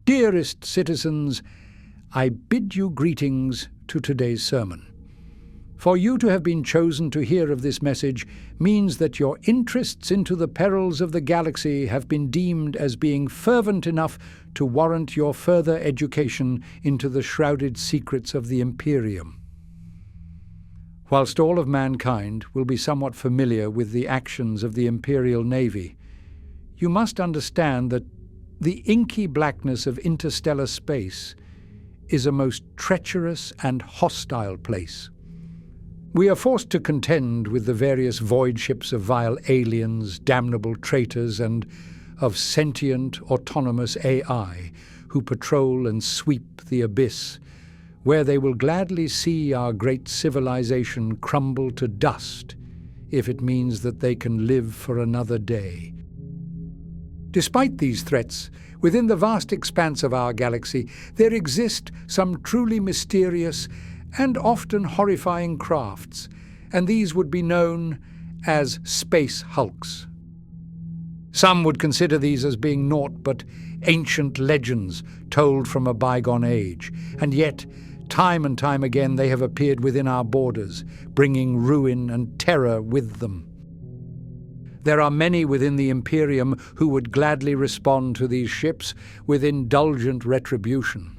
Dearest citizens, I bid you greetings to today's sermon. For you to have been chosen to hear of this message means that your interests into the perils of the galaxy have been deemed as being fervent enough to warrant your further education into the shrouded secrets of the Imperium. Whilst all of mankind will be somewhat familiar with the actions of the Imperial Navy, you must understand that the inky blackness of interstellar space is a most treacherous and hostile place. We are forced to contend with the various void ships of vile aliens, damnable traitors, and of sentient, autonomous AI who patrol and sweep the abyss, where they will gladly see our great civilization crumble to dust if it means that they can live for another day. Despite these threats, within the vast expanse of our galaxy, there exist some truly mysterious and often horrifying crafts, and these would be known as space hulks. Some would consider these as being naught but ancient legends told from a bygone age, and yet, time and time again, they have appeared within our borders, bringing ruin and terror with them. There are many within the Imperium who would gladly respond to these ships with indulgent retribution.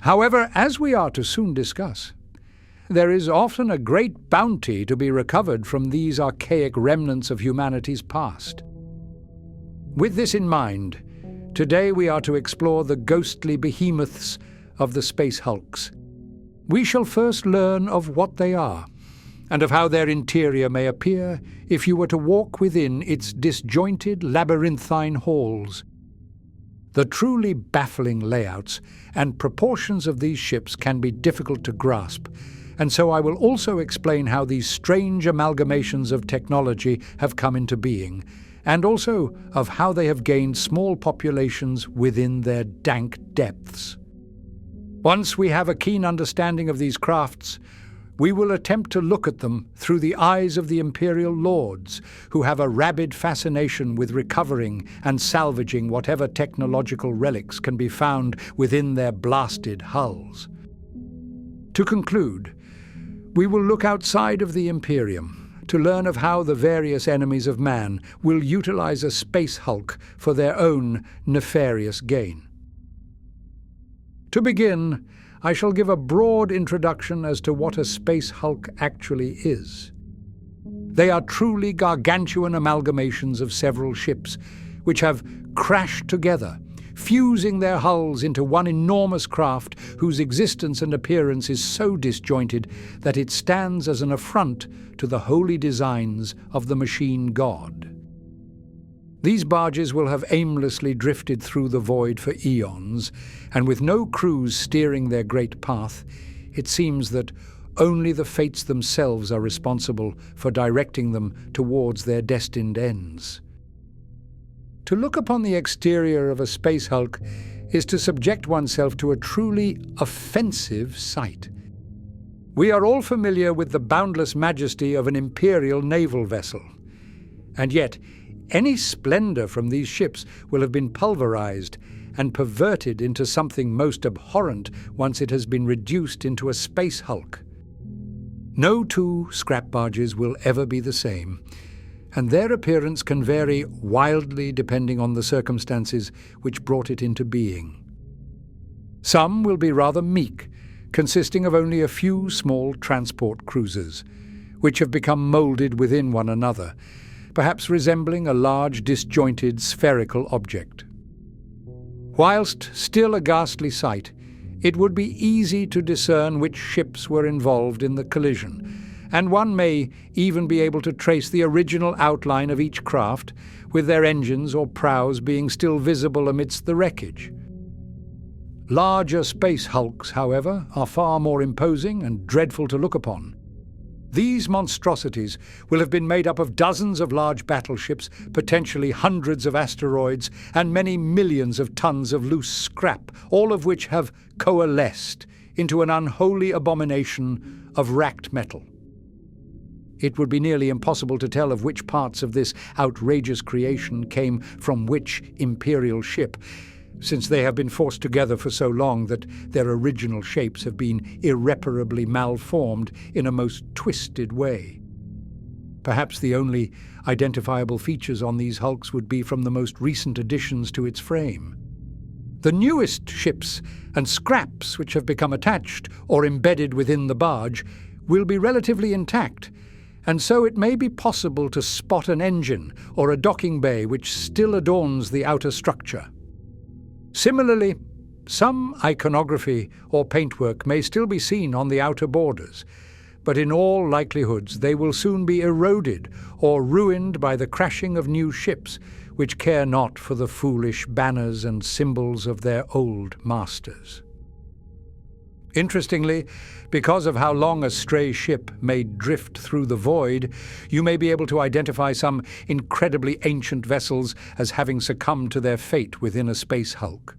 However, as we are to soon discuss, there is often a great bounty to be recovered from these archaic remnants of humanity's past. With this in mind, today we are to explore the ghostly behemoths of the space hulks. We shall first learn of what they are, and of how their interior may appear if you were to walk within its disjointed labyrinthine halls. The truly baffling layouts and proportions of these ships can be difficult to grasp, and so I will also explain how these strange amalgamations of technology have come into being, and also of how they have gained small populations within their dank depths. Once we have a keen understanding of these crafts, we will attempt to look at them through the eyes of the Imperial Lords, who have a rabid fascination with recovering and salvaging whatever technological relics can be found within their blasted hulls. To conclude, we will look outside of the Imperium to learn of how the various enemies of man will utilize a space hulk for their own nefarious gain. To begin, I shall give a broad introduction as to what a space hulk actually is. They are truly gargantuan amalgamations of several ships, which have crashed together, fusing their hulls into one enormous craft whose existence and appearance is so disjointed that it stands as an affront to the holy designs of the machine god. These barges will have aimlessly drifted through the void for eons, and with no crews steering their great path, it seems that only the fates themselves are responsible for directing them towards their destined ends. To look upon the exterior of a space hulk is to subject oneself to a truly offensive sight. We are all familiar with the boundless majesty of an imperial naval vessel, and yet any splendor from these ships will have been pulverized and perverted into something most abhorrent once it has been reduced into a space hulk. No two scrap barges will ever be the same, and their appearance can vary wildly depending on the circumstances which brought it into being. Some will be rather meek, consisting of only a few small transport cruisers, which have become moulded within one another, perhaps resembling a large disjointed spherical object. Whilst still a ghastly sight, it would be easy to discern which ships were involved in the collision, and one may even be able to trace the original outline of each craft, with their engines or prows being still visible amidst the wreckage. Larger space hulks, however, are far more imposing and dreadful to look upon. These monstrosities will have been made up of dozens of large battleships, potentially hundreds of asteroids, and many millions of tons of loose scrap, all of which have coalesced into an unholy abomination of racked metal. It would be nearly impossible to tell of which parts of this outrageous creation came from which imperial ship, since they have been forced together for so long that their original shapes have been irreparably malformed in a most twisted way. Perhaps the only identifiable features on these hulks would be from the most recent additions to its frame. The newest ships and scraps which have become attached or embedded within the barge will be relatively intact, and so it may be possible to spot an engine or a docking bay which still adorns the outer structure. Similarly, some iconography or paintwork may still be seen on the outer borders, but in all likelihoods they will soon be eroded or ruined by the crashing of new ships, which care not for the foolish banners and symbols of their old masters. Interestingly, because of how long a stray ship may drift through the void, you may be able to identify some incredibly ancient vessels as having succumbed to their fate within a space hulk.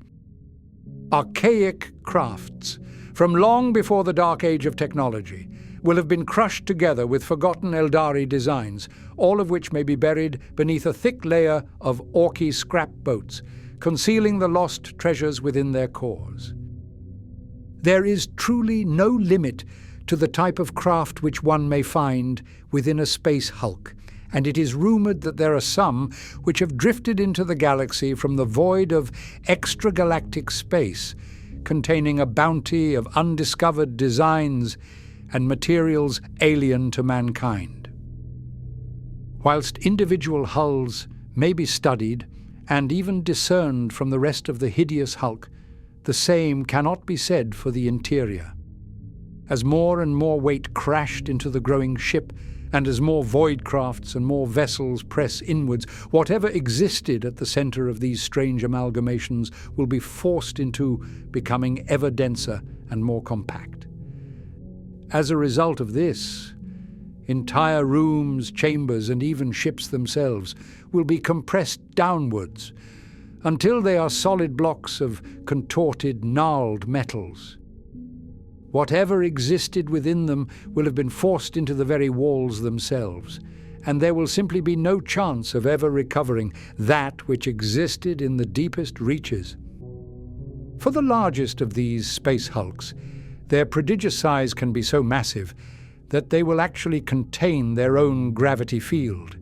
Archaic crafts, from long before the dark age of technology, will have been crushed together with forgotten Eldari designs, all of which may be buried beneath a thick layer of Orky scrap boats, concealing the lost treasures within their cores. There is truly no limit to the type of craft which one may find within a space hulk, and it is rumored that there are some which have drifted into the galaxy from the void of extragalactic space, containing a bounty of undiscovered designs and materials alien to mankind. Whilst individual hulls may be studied and even discerned from the rest of the hideous hulk, the same cannot be said for the interior. As more and more weight crashed into the growing ship, and as more void crafts and more vessels press inwards, whatever existed at the center of these strange amalgamations will be forced into becoming ever denser and more compact. As a result of this, entire rooms, chambers, and even ships themselves will be compressed downwards until they are solid blocks of contorted, gnarled metals. Whatever existed within them will have been forced into the very walls themselves, and there will simply be no chance of ever recovering that which existed in the deepest reaches. For the largest of these space hulks, their prodigious size can be so massive that they will actually contain their own gravity field,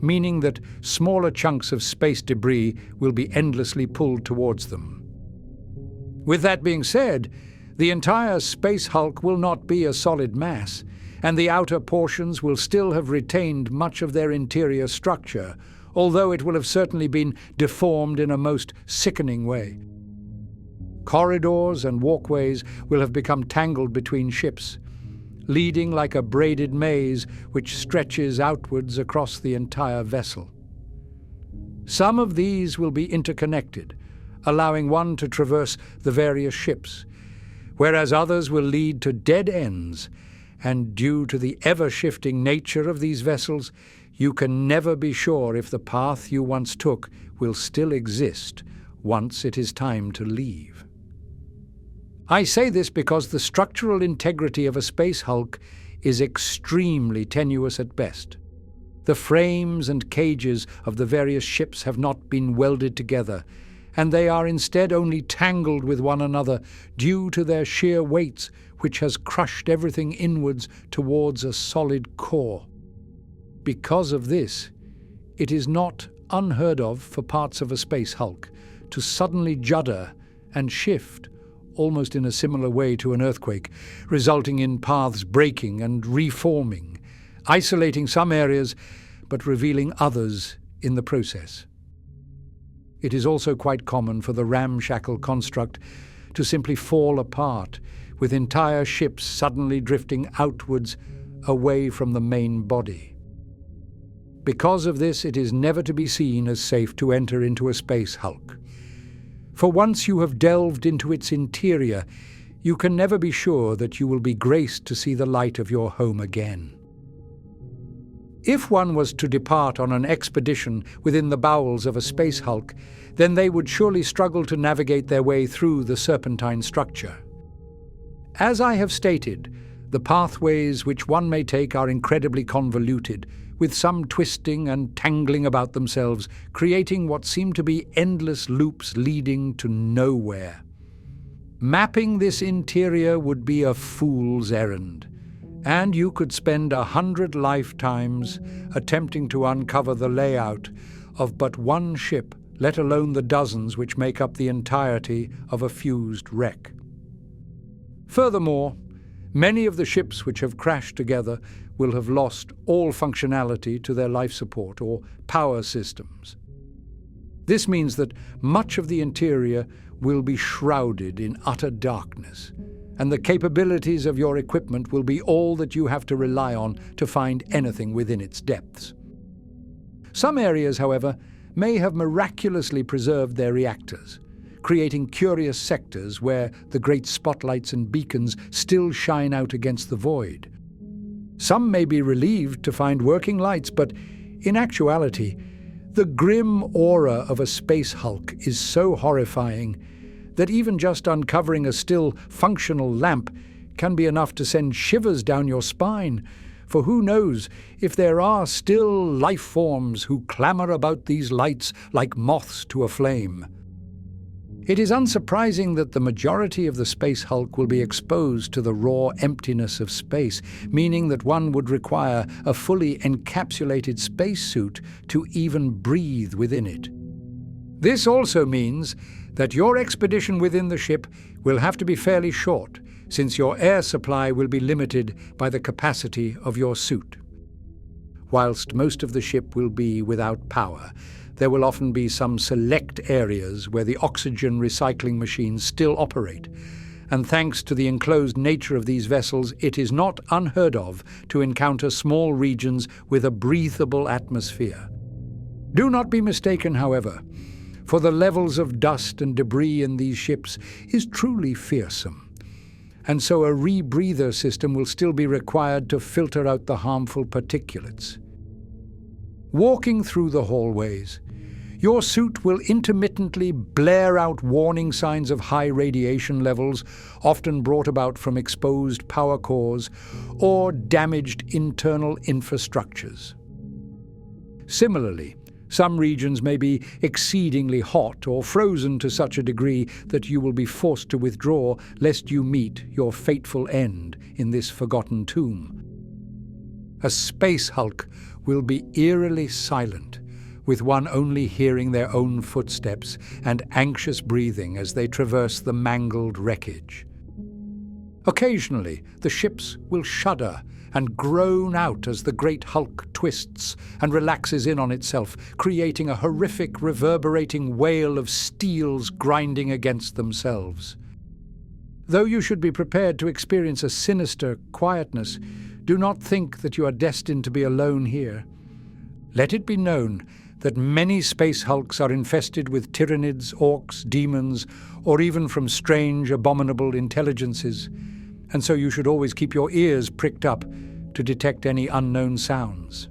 meaning that smaller chunks of space debris will be endlessly pulled towards them. With that being said, the entire space hulk will not be a solid mass, and the outer portions will still have retained much of their interior structure, although it will have certainly been deformed in a most sickening way. Corridors and walkways will have become tangled between ships, leading like a braided maze which stretches outwards across the entire vessel. Some of these will be interconnected, allowing one to traverse the various ships, whereas others will lead to dead ends, and due to the ever-shifting nature of these vessels, you can never be sure if the path you once took will still exist once it is time to leave. I say this because the structural integrity of a space hulk is extremely tenuous at best. The frames and cages of the various ships have not been welded together, and they are instead only tangled with one another due to their sheer weights, which has crushed everything inwards towards a solid core. Because of this, it is not unheard of for parts of a space hulk to suddenly judder and shift, almost in a similar way to an earthquake, resulting in paths breaking and reforming, isolating some areas but revealing others in the process. It is also quite common for the ramshackle construct to simply fall apart, with entire ships suddenly drifting outwards away from the main body. Because of this, it is never to be seen as safe to enter into a space hulk. For once you have delved into its interior, you can never be sure that you will be graced to see the light of your home again. If one was to depart on an expedition within the bowels of a space hulk, then they would surely struggle to navigate their way through the serpentine structure. As I have stated, the pathways which one may take are incredibly convoluted, with some twisting and tangling about themselves, creating what seem to be endless loops leading to nowhere. Mapping this interior would be a fool's errand, and you could spend 100 lifetimes attempting to uncover the layout of but one ship, let alone the dozens which make up the entirety of a fused wreck. Furthermore, many of the ships which have crashed together will have lost all functionality to their life support or power systems. This means that much of the interior will be shrouded in utter darkness, and the capabilities of your equipment will be all that you have to rely on to find anything within its depths. Some areas, however, may have miraculously preserved their reactors, creating curious sectors where the great spotlights and beacons still shine out against the void. Some may be relieved to find working lights, but in actuality, the grim aura of a space hulk is so horrifying that even just uncovering a still functional lamp can be enough to send shivers down your spine, for who knows if there are still life forms who clamor about these lights like moths to a flame. It is unsurprising that the majority of the space hulk will be exposed to the raw emptiness of space, meaning that one would require a fully encapsulated spacesuit to even breathe within it. This also means that your expedition within the ship will have to be fairly short, since your air supply will be limited by the capacity of your suit. Whilst most of the ship will be without power, there will often be some select areas where the oxygen recycling machines still operate, and thanks to the enclosed nature of these vessels, it is not unheard of to encounter small regions with a breathable atmosphere. Do not be mistaken, however, for the levels of dust and debris in these ships is truly fearsome, and so a rebreather system will still be required to filter out the harmful particulates. Walking through the hallways, your suit will intermittently blare out warning signs of high radiation levels, often brought about from exposed power cores or damaged internal infrastructures. Similarly, some regions may be exceedingly hot or frozen to such a degree that you will be forced to withdraw lest you meet your fateful end in this forgotten tomb. A space hulk will be eerily silent, with one only hearing their own footsteps and anxious breathing as they traverse the mangled wreckage. Occasionally, the ships will shudder and groan out as the great hulk twists and relaxes in on itself, creating a horrific, reverberating wail of steels grinding against themselves. Though you should be prepared to experience a sinister quietness, do not think that you are destined to be alone here. Let it be known that many space hulks are infested with tyrannids, orcs, demons, or even from strange, abominable intelligences, and so you should always keep your ears pricked up to detect any unknown sounds.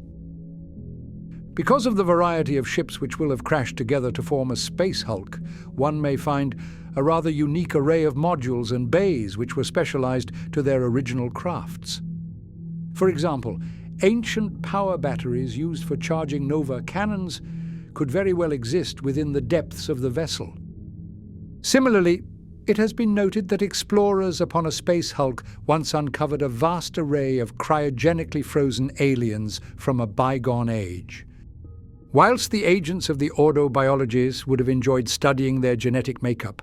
Because of the variety of ships which will have crashed together to form a space hulk, one may find a rather unique array of modules and bays which were specialized to their original crafts. For example, ancient power batteries used for charging Nova cannons could very well exist within the depths of the vessel. Similarly, it has been noted that explorers upon a space hulk once uncovered a vast array of cryogenically frozen aliens from a bygone age. Whilst the agents of the Ordo Biologies would have enjoyed studying their genetic makeup,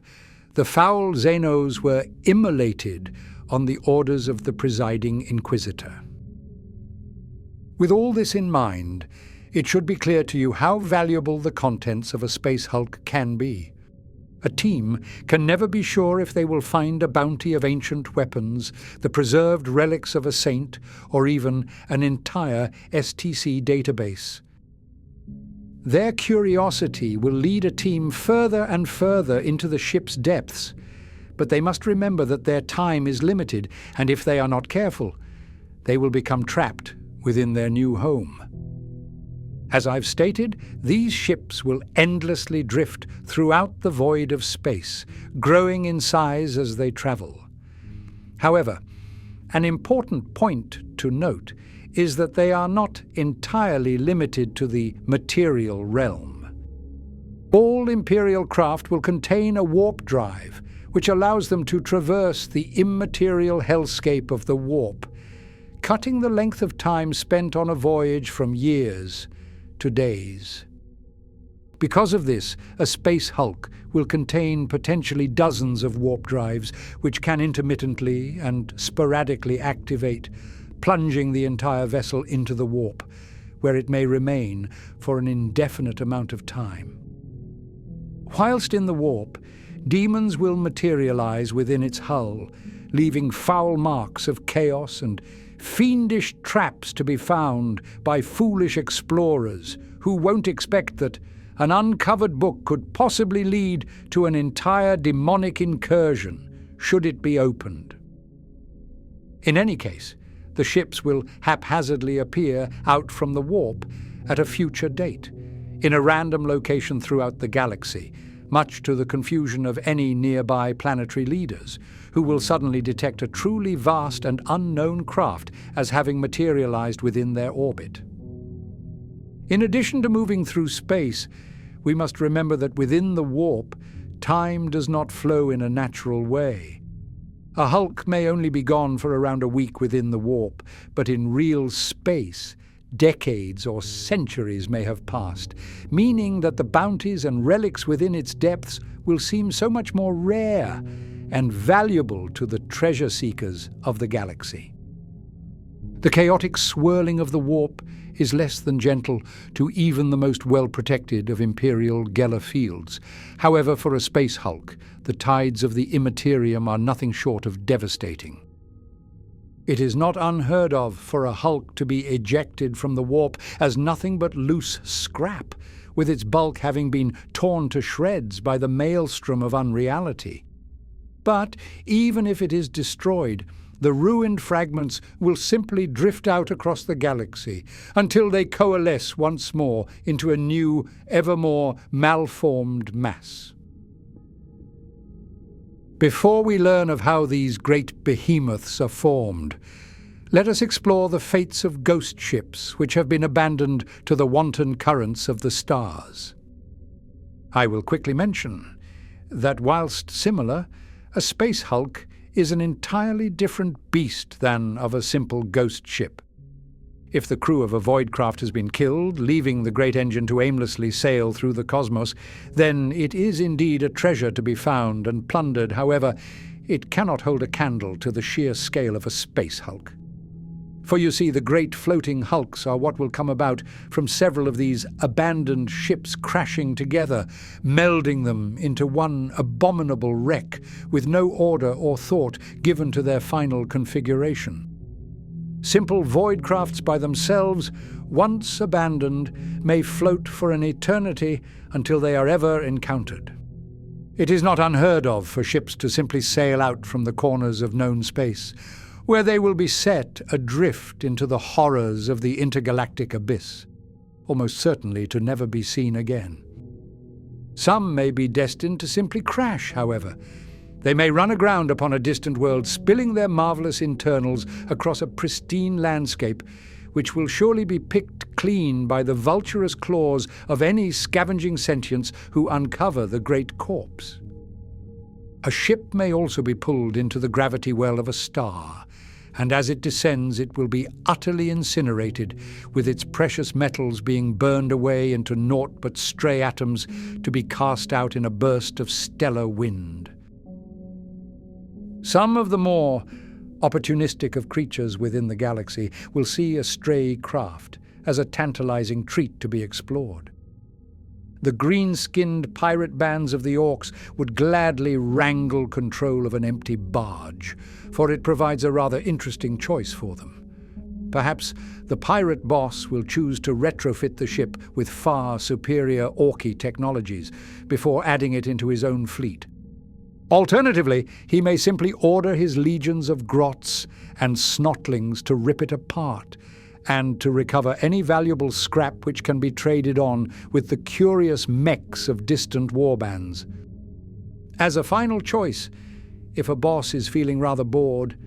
the foul Xenos were immolated on the orders of the presiding Inquisitor. With all this in mind, it should be clear to you how valuable the contents of a space hulk can be. A team can never be sure if they will find a bounty of ancient weapons, the preserved relics of a saint, or even an entire STC database. Their curiosity will lead a team further and further into the ship's depths, but they must remember that their time is limited, and if they are not careful, they will become trapped within their new home. As I've stated, these ships will endlessly drift throughout the void of space, growing in size as they travel. However, an important point to note is that they are not entirely limited to the material realm. All Imperial craft will contain a warp drive, which allows them to traverse the immaterial hellscape of the warp, cutting the length of time spent on a voyage from years to days. Because of this, a space hulk will contain potentially dozens of warp drives which can intermittently and sporadically activate, plunging the entire vessel into the warp, where it may remain for an indefinite amount of time. Whilst in the warp, demons will materialize within its hull, leaving foul marks of chaos and fiendish traps to be found by foolish explorers who won't expect that an uncovered book could possibly lead to an entire demonic incursion, should it be opened. In any case, the ships will haphazardly appear out from the warp at a future date, in a random location throughout the galaxy, much to the confusion of any nearby planetary leaders, who will suddenly detect a truly vast and unknown craft as having materialized within their orbit. In addition to moving through space, we must remember that within the warp, time does not flow in a natural way. A hulk may only be gone for around a week within the warp, but in real space, decades or centuries may have passed, meaning that the bounties and relics within its depths will seem so much more rare and valuable to the treasure seekers of the galaxy. The chaotic swirling of the warp is less than gentle to even the most well-protected of Imperial Geller fields. However, for a space hulk, the tides of the immaterium are nothing short of devastating. It is not unheard of for a hulk to be ejected from the warp as nothing but loose scrap, with its bulk having been torn to shreds by the maelstrom of unreality. But even if it is destroyed, the ruined fragments will simply drift out across the galaxy until they coalesce once more into a new, ever more malformed mass. Before we learn of how these great behemoths are formed, let us explore the fates of ghost ships which have been abandoned to the wanton currents of the stars. I will quickly mention that whilst similar, a space hulk is an entirely different beast than of a simple ghost ship. If the crew of a void craft has been killed, leaving the great engine to aimlessly sail through the cosmos, then it is indeed a treasure to be found and plundered. However, it cannot hold a candle to the sheer scale of a space hulk. For you see, the great floating hulks are what will come about from several of these abandoned ships crashing together, melding them into one abominable wreck with no order or thought given to their final configuration. Simple void crafts by themselves, once abandoned, may float for an eternity until they are ever encountered. It is not unheard of for ships to simply sail out from the corners of known space, where they will be set adrift into the horrors of the intergalactic abyss, almost certainly to never be seen again. Some may be destined to simply crash, however. They may run aground upon a distant world, spilling their marvelous internals across a pristine landscape, which will surely be picked clean by the vulturous claws of any scavenging sentience who uncover the great corpse. A ship may also be pulled into the gravity well of a star, and as it descends it will be utterly incinerated, with its precious metals being burned away into naught but stray atoms to be cast out in a burst of stellar wind. Some of the more opportunistic of creatures within the galaxy will see a stray craft as a tantalizing treat to be explored. The green-skinned pirate bands of the orcs would gladly wrangle control of an empty barge, for it provides a rather interesting choice for them. Perhaps the pirate boss will choose to retrofit the ship with far superior orky technologies before adding it into his own fleet. Alternatively, he may simply order his legions of grots and snotlings to rip it apart, and to recover any valuable scrap which can be traded on with the curious mechs of distant warbands. As a final choice, if a boss is feeling rather bored,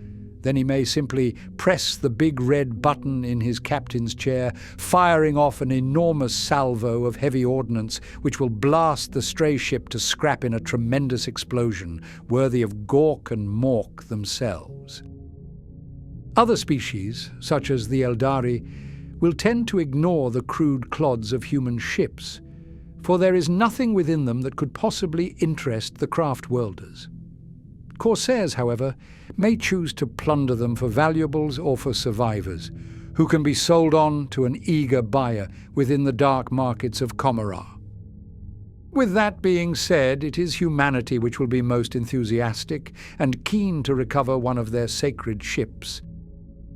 Then he may simply press the big red button in his captain's chair, firing off an enormous salvo of heavy ordnance which will blast the stray ship to scrap in a tremendous explosion, worthy of Gork and Mork themselves. Other species, such as the Eldari, will tend to ignore the crude clods of human ships, for there is nothing within them that could possibly interest the craft-worlders. Corsairs, however, may choose to plunder them for valuables or for survivors, who can be sold on to an eager buyer within the dark markets of Commorragh. With that being said, it is humanity which will be most enthusiastic and keen to recover one of their sacred ships.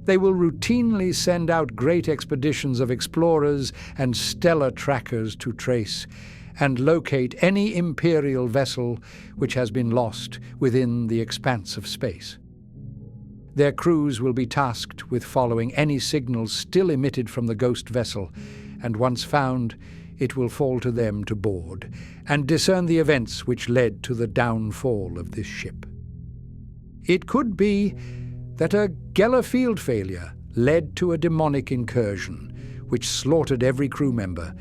They will routinely send out great expeditions of explorers and stellar trackers to trace and locate any imperial vessel which has been lost within the expanse of space. Their crews will be tasked with following any signals still emitted from the ghost vessel, and once found, it will fall to them to board and discern the events which led to the downfall of this ship. It could be that a Geller field failure led to a demonic incursion, which slaughtered every crew member,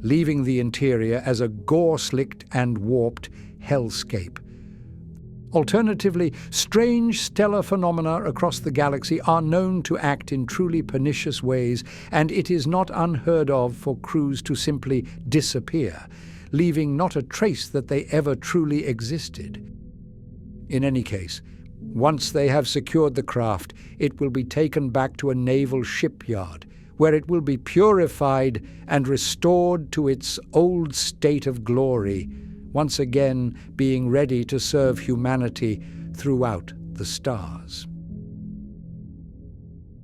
leaving the interior as a gore-slicked and warped hellscape. Alternatively, strange stellar phenomena across the galaxy are known to act in truly pernicious ways, and it is not unheard of for crews to simply disappear, leaving not a trace that they ever truly existed. In any case, once they have secured the craft, it will be taken back to a naval shipyard, where it will be purified and restored to its old state of glory, once again being ready to serve humanity throughout the stars.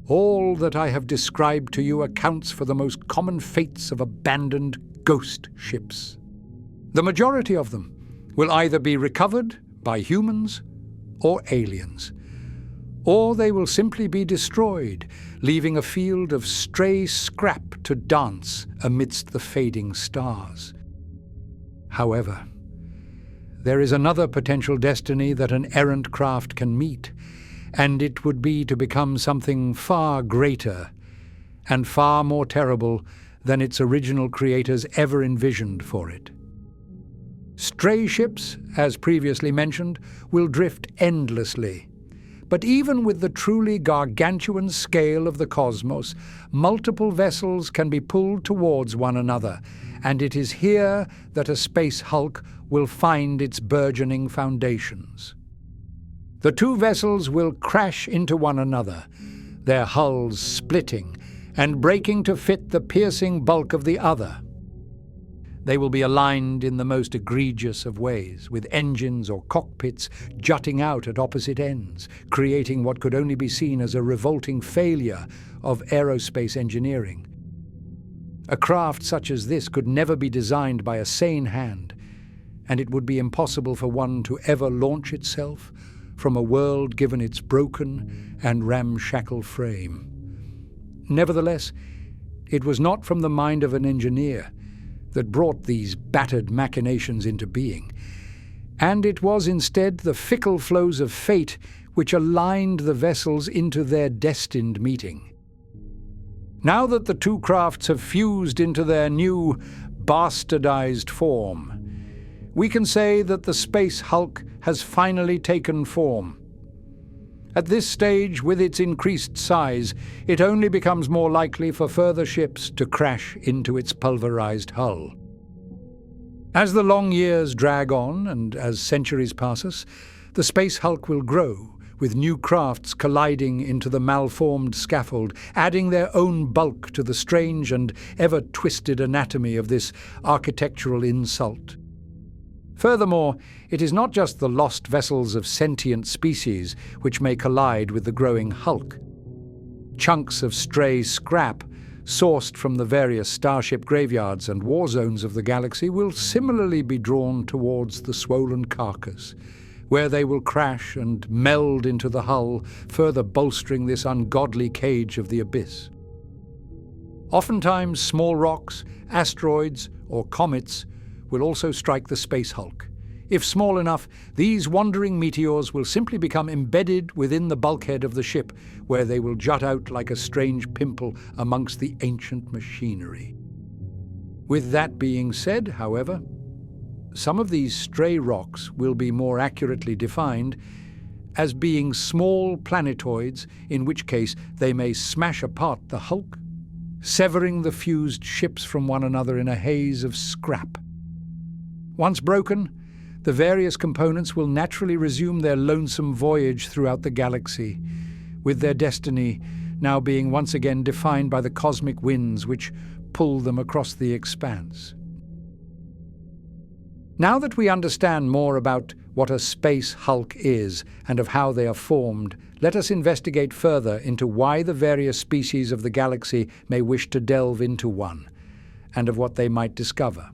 All that I have described to you accounts for the most common fates of abandoned ghost ships. The majority of them will either be recovered by humans or aliens, or they will simply be destroyed, leaving a field of stray scrap to dance amidst the fading stars. However, there is another potential destiny that an errant craft can meet, and it would be to become something far greater and far more terrible than its original creators ever envisioned for it. Stray ships, as previously mentioned, will drift endlessly. But even with the truly gargantuan scale of the cosmos, multiple vessels can be pulled towards one another, and it is here that a space hulk will find its burgeoning foundations. The two vessels will crash into one another, their hulls splitting and breaking to fit the piercing bulk of the other. They will be aligned in the most egregious of ways, with engines or cockpits jutting out at opposite ends, creating what could only be seen as a revolting failure of aerospace engineering. A craft such as this could never be designed by a sane hand, and it would be impossible for one to ever launch itself from a world given its broken and ramshackle frame. Nevertheless, it was not from the mind of an engineer that brought these battered machinations into being, and it was instead the fickle flows of fate which aligned the vessels into their destined meeting. Now that the two crafts have fused into their new, bastardized form, we can say that the Space Hulk has finally taken form. At this stage, with its increased size, it only becomes more likely for further ships to crash into its pulverized hull. As the long years drag on and as centuries pass us, the Space Hulk will grow, with new crafts colliding into the malformed scaffold, adding their own bulk to the strange and ever-twisted anatomy of this architectural insult. Furthermore, it is not just the lost vessels of sentient species which may collide with the growing hulk. Chunks of stray scrap, sourced from the various starship graveyards and war zones of the galaxy, will similarly be drawn towards the swollen carcass, where they will crash and meld into the hull, further bolstering this ungodly cage of the abyss. Oftentimes, small rocks, asteroids, or comets will also strike the Space Hulk, If small enough, these wandering meteors will simply become embedded within the bulkhead of the ship, where they will jut out like a strange pimple amongst the ancient machinery. With that being said, however, some of these stray rocks will be more accurately defined as being small planetoids, in which case they may smash apart the hulk, severing the fused ships from one another in a haze of scrap. Once broken, the various components will naturally resume their lonesome voyage throughout the galaxy, with their destiny now being once again defined by the cosmic winds which pull them across the expanse. Now that we understand more about what a space hulk is and of how they are formed, let us investigate further into why the various species of the galaxy may wish to delve into one, and of what they might discover.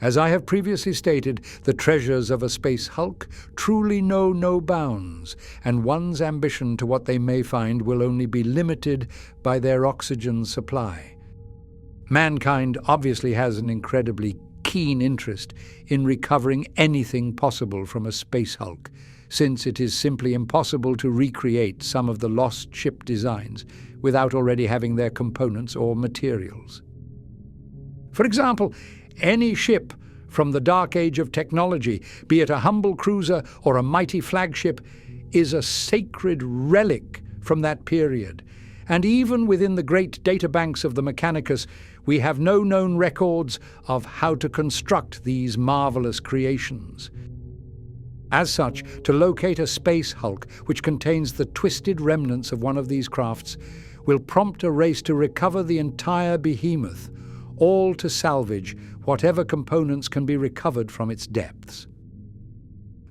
As I have previously stated, the treasures of a space hulk truly know no bounds, and one's ambition to what they may find will only be limited by their oxygen supply. Mankind obviously has an incredibly keen interest in recovering anything possible from a space hulk, since it is simply impossible to recreate some of the lost ship designs without already having their components or materials. For example, any ship from the dark age of technology, be it a humble cruiser or a mighty flagship, is a sacred relic from that period. And even within the great databanks of the Mechanicus, we have no known records of how to construct these marvelous creations. As such, to locate a space hulk which contains the twisted remnants of one of these crafts will prompt a race to recover the entire behemoth, all to salvage whatever components can be recovered from its depths.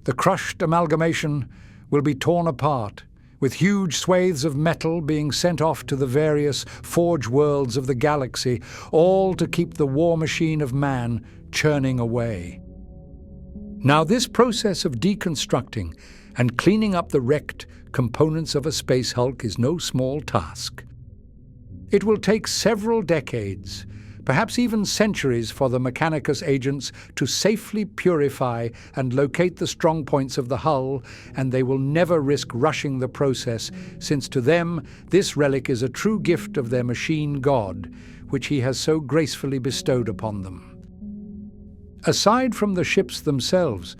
The crushed amalgamation will be torn apart, with huge swathes of metal being sent off to the various forge worlds of the galaxy, all to keep the war machine of man churning away. Now, this process of deconstructing and cleaning up the wrecked components of a space hulk is no small task. It will take several decades, perhaps even centuries, for the Mechanicus agents to safely purify and locate the strong points of the hull, and they will never risk rushing the process, since to them this relic is a true gift of their machine god, which he has so gracefully bestowed upon them. Aside from the ships themselves,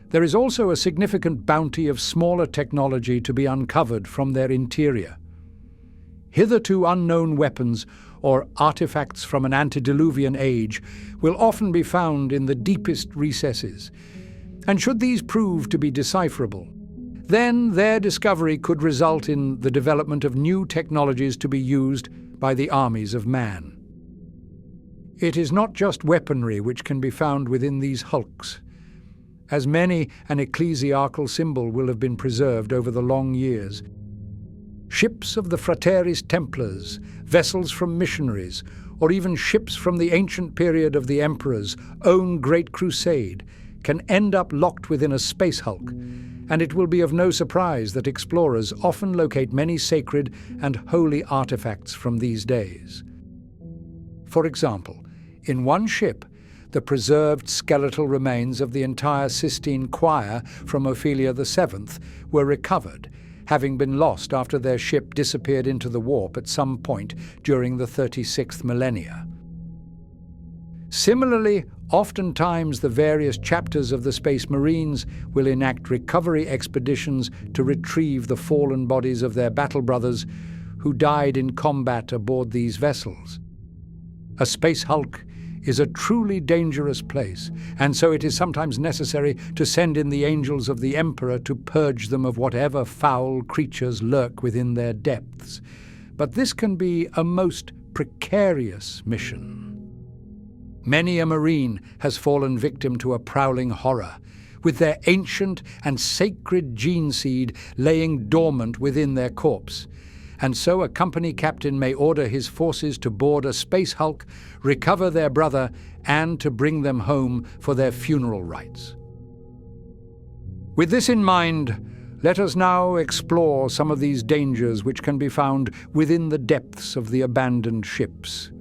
there is also a significant bounty of smaller technology to be uncovered from their interior. Hitherto unknown weapons or artifacts from an antediluvian age will often be found in the deepest recesses, and should these prove to be decipherable, then their discovery could result in the development of new technologies to be used by the armies of man. It is not just weaponry which can be found within these hulks, as many an ecclesiarchal symbol will have been preserved over the long years. Ships of the Frateris Templars, vessels from missionaries, or even ships from the ancient period of the Emperor's own Great Crusade can end up locked within a space hulk, and it will be of no surprise that explorers often locate many sacred and holy artifacts from these days. For example, in one ship, the preserved skeletal remains of the entire Sistine Choir from Ophelia VII were recovered, having been lost after their ship disappeared into the warp at some point during the 36th millennia. Similarly, oftentimes the various chapters of the Space Marines will enact recovery expeditions to retrieve the fallen bodies of their battle brothers who died in combat aboard these vessels. A space hulk is a truly dangerous place, and so it is sometimes necessary to send in the angels of the Emperor to purge them of whatever foul creatures lurk within their depths. But this can be a most precarious mission. Many a Marine has fallen victim to a prowling horror, with their ancient and sacred gene seed laying dormant within their corpse. And so a company captain may order his forces to board a space hulk, recover their brother, and to bring them home for their funeral rites. With this in mind, let us now explore some of these dangers which can be found within the depths of the abandoned ships.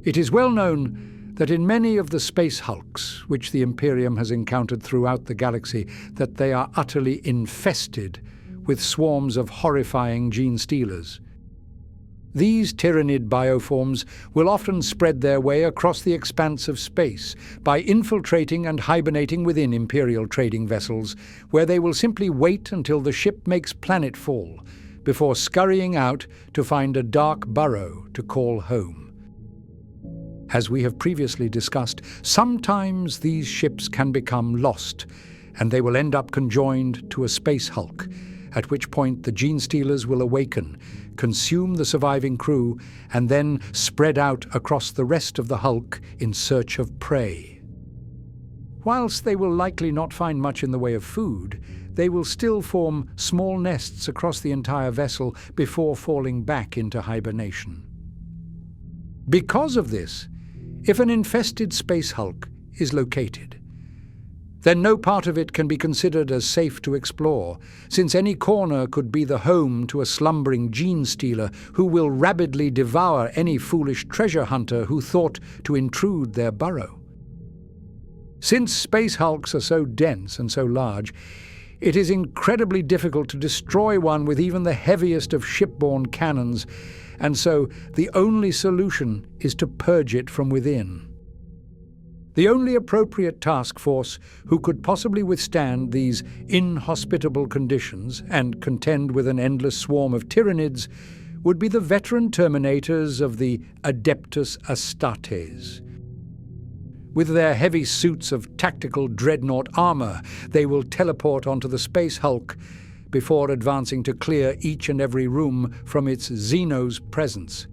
It is well known that in many of the space hulks which the Imperium has encountered throughout the galaxy, that they are utterly infested with swarms of horrifying gene stealers. These tyrannid bioforms will often spread their way across the expanse of space by infiltrating and hibernating within Imperial trading vessels, where they will simply wait until the ship makes planetfall before scurrying out to find a dark burrow to call home. As we have previously discussed, sometimes these ships can become lost, and they will end up conjoined to a space hulk, at which point the gene stealers will awaken, consume the surviving crew, and then spread out across the rest of the hulk in search of prey. Whilst they will likely not find much in the way of food, they will still form small nests across the entire vessel before falling back into hibernation. Because of this, if an infested space hulk is located, then no part of it can be considered as safe to explore, since any corner could be the home to a slumbering gene stealer who will rabidly devour any foolish treasure hunter who thought to intrude their burrow. Since space hulks are so dense and so large, it is incredibly difficult to destroy one with even the heaviest of shipborne cannons, and so the only solution is to purge it from within. The only appropriate task force who could possibly withstand these inhospitable conditions and contend with an endless swarm of tyrannids would be the veteran terminators of the Adeptus Astartes. With their heavy suits of tactical dreadnought armor, they will teleport onto the space hulk before advancing to clear each and every room from its Xeno's presence.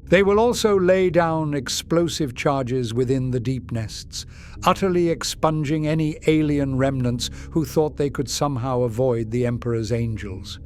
They will also lay down explosive charges within the deep nests, utterly expunging any alien remnants who thought they could somehow avoid the Emperor's angels.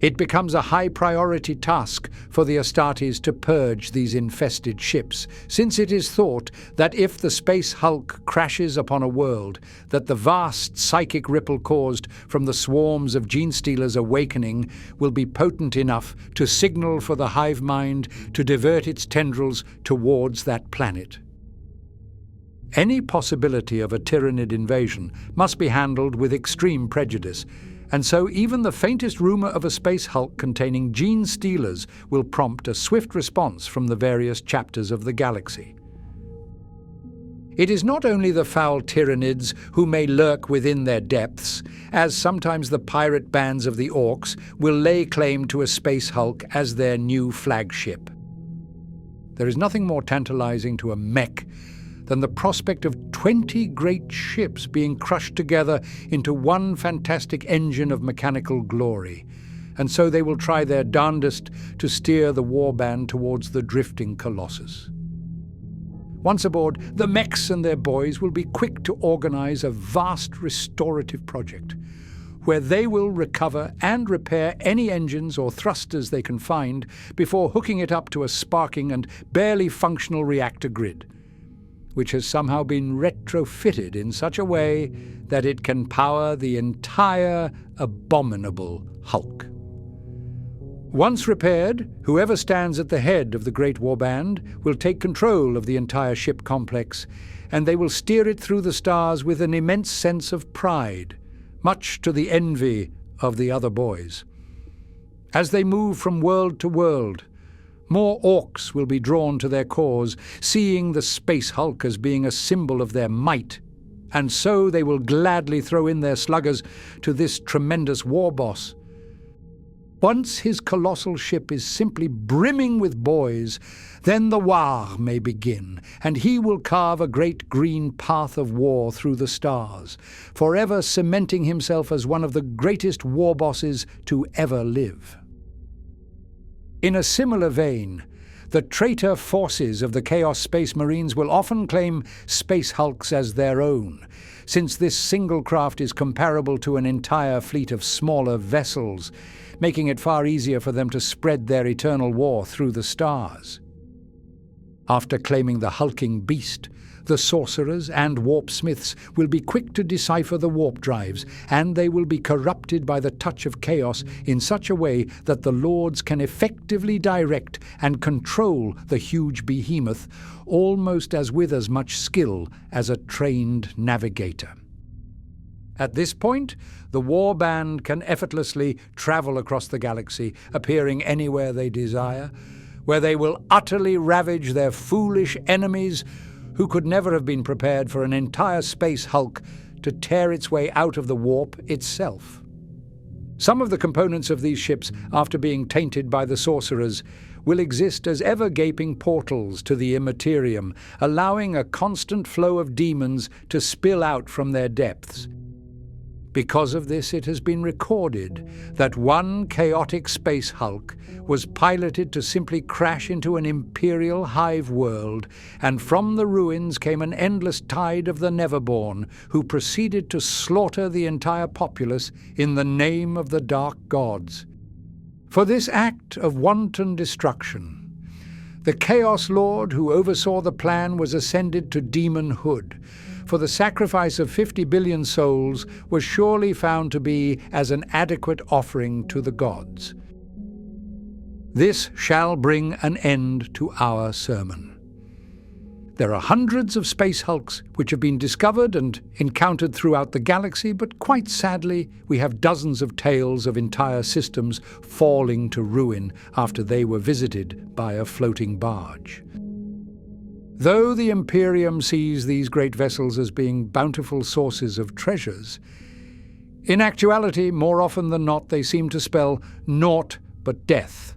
It becomes a high-priority task for the Astartes to purge these infested ships, since it is thought that if the space hulk crashes upon a world, that the vast psychic ripple caused from the swarms of gene stealers awakening will be potent enough to signal for the hive mind to divert its tendrils towards that planet. Any possibility of a tyrannid invasion must be handled with extreme prejudice, and so even the faintest rumor of a space hulk containing gene stealers will prompt a swift response from the various chapters of the galaxy. It is not only the foul tyrannids who may lurk within their depths, as sometimes the pirate bands of the orcs will lay claim to a space hulk as their new flagship. There is nothing more tantalizing to a mech than the prospect of 20 great ships being crushed together into one fantastic engine of mechanical glory, and so they will try their darndest to steer the warband towards the drifting colossus. Once aboard, the mechs and their boys will be quick to organize a vast restorative project, where they will recover and repair any engines or thrusters they can find before hooking it up to a sparking and barely functional reactor grid, which has somehow been retrofitted in such a way that it can power the entire abominable hulk. Once repaired, whoever stands at the head of the Great Warband will take control of the entire ship complex, and they will steer it through the stars with an immense sense of pride, much to the envy of the other boys. As they move from world to world, more orcs will be drawn to their cause, seeing the space hulk as being a symbol of their might, and so they will gladly throw in their sluggers to this tremendous war boss. Once his colossal ship is simply brimming with boys, then the war may begin, and he will carve a great green path of war through the stars, forever cementing himself as one of the greatest war bosses to ever live. In a similar vein, the traitor forces of the Chaos Space Marines will often claim space hulks as their own, since this single craft is comparable to an entire fleet of smaller vessels, making it far easier for them to spread their eternal war through the stars. After claiming the hulking beast, The sorcerers and warpsmiths will be quick to decipher the warp drives, and they will be corrupted by the touch of chaos in such a way that the lords can effectively direct and control the huge behemoth, almost with as much skill as a trained navigator. At this point, the warband can effortlessly travel across the galaxy, appearing anywhere they desire, where they will utterly ravage their foolish enemies who could never have been prepared for an entire space hulk to tear its way out of the warp itself. Some of the components of these ships, after being tainted by the sorcerers, will exist as ever-gaping portals to the immaterium, allowing a constant flow of demons to spill out from their depths. Because of this, it has been recorded that one chaotic space hulk was piloted to simply crash into an imperial hive world, and from the ruins came an endless tide of the Neverborn, who proceeded to slaughter the entire populace in the name of the dark gods. For this act of wanton destruction, the Chaos Lord who oversaw the plan was ascended to demonhood, for the sacrifice of 50 billion souls was surely found to be as an adequate offering to the gods. This shall bring an end to our sermon. There are hundreds of space hulks which have been discovered and encountered throughout the galaxy, but quite sadly, we have dozens of tales of entire systems falling to ruin after they were visited by a floating barge. Though the Imperium sees these great vessels as being bountiful sources of treasures, in actuality, more often than not, they seem to spell naught but death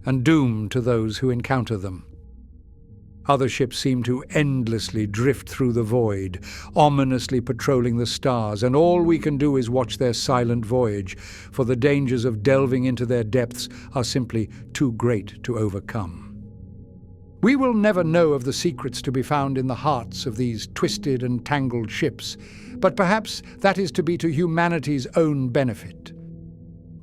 and doom to those who encounter them. Other ships seem to endlessly drift through the void, ominously patrolling the stars, and all we can do is watch their silent voyage, for the dangers of delving into their depths are simply too great to overcome. We will never know of the secrets to be found in the hearts of these twisted and tangled ships, but perhaps that is to be to humanity's own benefit.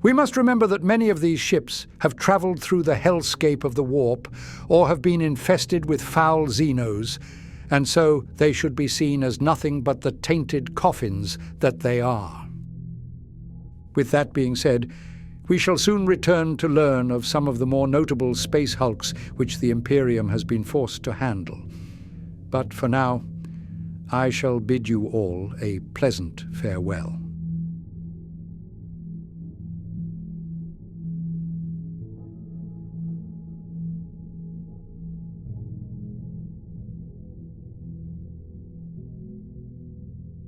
We must remember that many of these ships have travelled through the hellscape of the warp, or have been infested with foul xenos, and so they should be seen as nothing but the tainted coffins that they are. With that being said, we shall soon return to learn of some of the more notable space hulks which the Imperium has been forced to handle. But for now, I shall bid you all a pleasant farewell.